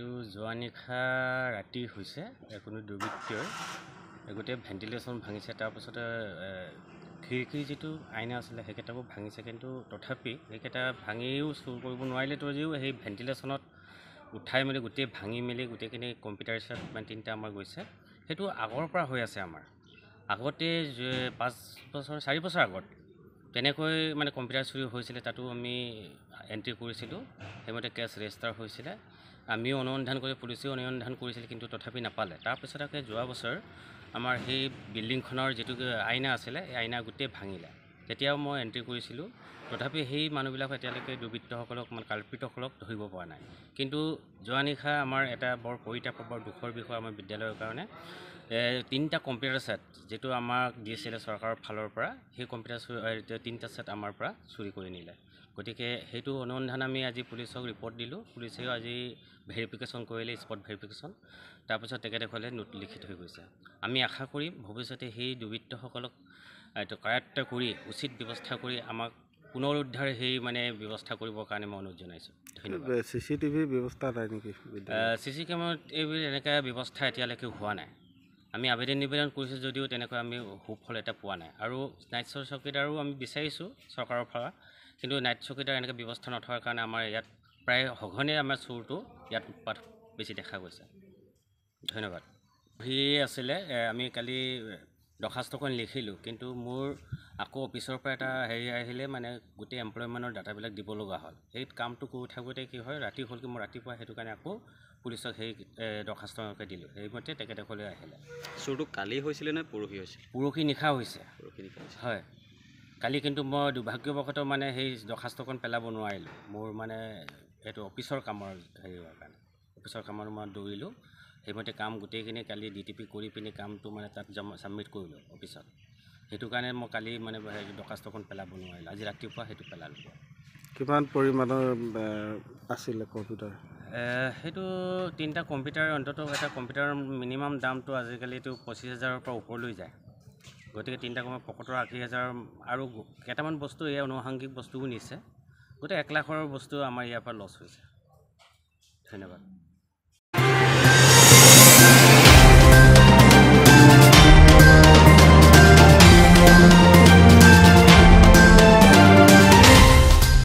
এইটো যোৱা নিশা ৰাতি হৈছে কোনো দুৰ্বৃত্তই গোটেই ভেণ্টিলেশ্যন ভাঙিছে। তাৰপিছতে খিৰিকীৰ যিটো আইনা আছিলে সেইকেইটাও ভাঙিছে, কিন্তু তথাপি সেইকেইটা ভাঙিও চুৰ কৰিব নোৱাৰিলে। যদিও সেই ভেণ্টিলেশ্যনত উঠাই মেলি গোটেই ভাঙি মেলি গোটেইখিনি কম্পিউটাৰ চেট মানে 3টা আমাৰ গৈছে। সেইটো আগৰ পৰা হৈ আছে। আমাৰ আগতে 4 বছৰ আগত তেনেকৈ মানে কম্পিউটাৰ চুৰি হৈছিলে, তাতো আমি এণ্ট্ৰি কৰিছিলোঁ। সেইমতে কেছ ৰেজিষ্টাৰ হৈছিলে। আমিও অনুসন্ধান কৰি পুলিচেও অনুসন্ধান কৰিছিল, কিন্তু তথাপি নাপালে। তাৰপিছত যোৱা বছৰ আমাৰ সেই বিল্ডিংখনৰ যিটো আইনা আছিলে এই আইনা গোটেই ভাঙিলে। তেতিয়াও মই এণ্ট্ৰি কৰিছিলোঁ, তথাপি সেই মানুহবিলাক এতিয়ালৈকে দুৰ্বৃত্তসকলক মানে কাল্পিতসকলক ধৰিব পৰা নাই। কিন্তু যোৱা নিশা আমাৰ এটা বৰ পৰিতাপ বৰ দুখৰ বিষয় আমাৰ বিদ্যালয়ৰ কাৰণে 3টা কম্পিউটাৰ ছেট যিটো আমাক দিছিলে চৰকাৰৰ ফালৰ পৰা, সেই কম্পিউটাৰ 3টা ছেট আমাৰ পৰা চুৰি কৰি নিলে। গতিকে সেইটো অনুসন্ধান আমি আজি পুলিচক ৰিপৰ্ট দিলোঁ। পুলিচেও আজি ভেৰিফিকেশ্যন কৰিলে, স্পট ভেৰিফিকেশ্যন। তাৰপিছত তেখেতসকলে নোট লিখি থৈ গৈছে। আমি আশা কৰিম ভৱিষ্যতে সেই দুৰ্বৃত্তসকলক কাৰায়ত্ব কৰি উচিত ব্যৱস্থা কৰি আমাক পুনৰুদ্ধাৰ সেই মানে ব্যৱস্থা কৰিবৰ কাৰণে মই অনুৰোধ জনাইছোঁ। ধন্যবাদ। CCTV ব্যৱস্থা নাই নেকি? CC কেমেৰাত এইবোৰ এনেকুৱা ব্যৱস্থা এতিয়ালৈকে হোৱা নাই। আমি আবেদন নিবেদন কৰিছোঁ যদিও তেনেকৈ আমি সুফল এটা পোৱা নাই। আৰু নাইট চকীদাৰো আমি বিচাৰিছোঁ চৰকাৰৰ পৰা, কিন্তু নাইট চকীদাৰ এনেকৈ ব্যৱস্থা নথকাৰ কাৰণে আমাৰ ইয়াত প্ৰায় সঘনে আমাৰ চোৰটো ইয়াত উৎপাত বেছি দেখা গৈছে। ধন্যবাদ। আছিলে আমি কালি দৰখাস্তখন লিখিলোঁ, কিন্তু মোৰ আকৌ অফিচৰ পৰা এটা আহিলে মানে গোটেই এমপ্লয়মেণ্টৰ ডাটাবিলাক দিব লগা হ'ল। সেই কামটো কৰি থাকোঁতে কি হয় ৰাতি হ'ল, কি মই ৰাতিপুৱা সেইটো কাৰণে আকৌ পুলিচক সেই দৰখাস্তকে দিলোঁ। সেইমতে তেখেতসকলে আহিলে। চোৰটো কালি হৈছিলে নে পৰহি হৈছিলে? পৰহি নিশা হৈছে। হয়, কালি কিন্তু মই দুৰ্ভাগ্যবশতঃ মানে সেই দৰখাস্তখন পেলাব নোৱাৰিলোঁ। মোৰ মানে এইটো অফিচৰ কামৰ হেৰিৰ কাৰণে অফিচৰ কামত মই দৌৰিলোঁ। সেইমতে কাম গোটেইখিনি কালি DTP কৰি পিনি কামটো মানে তাত ছাবমিট কৰিলোঁ অফিচত। সেইটো কাৰণে মই কালি মানে দৰখাস্তখন পেলাব নোৱাৰিলোঁ। আজি ৰাতিপুৱা সেইটো পেলালোঁ। কিমান পৰিমাণৰ আছিলে কম্পিউটাৰ? সেইটো 3টা কম্পিউটাৰ, অন্ততঃ এটা কম্পিউটাৰৰ মিনিমাম দামটো আজিকালিতো 25,000ৰ পৰা ওপৰলৈ যায়। গতিকে 3টা কম্পিউটাৰ 70-80,000 আৰু কেইটামান বস্তু এই অনুষংগিক বস্তুও নিছে। গোটেই 1 লাখৰ বস্তু আমাৰ ইয়াৰ পৰা লছ হৈছে। ধন্যবাদ।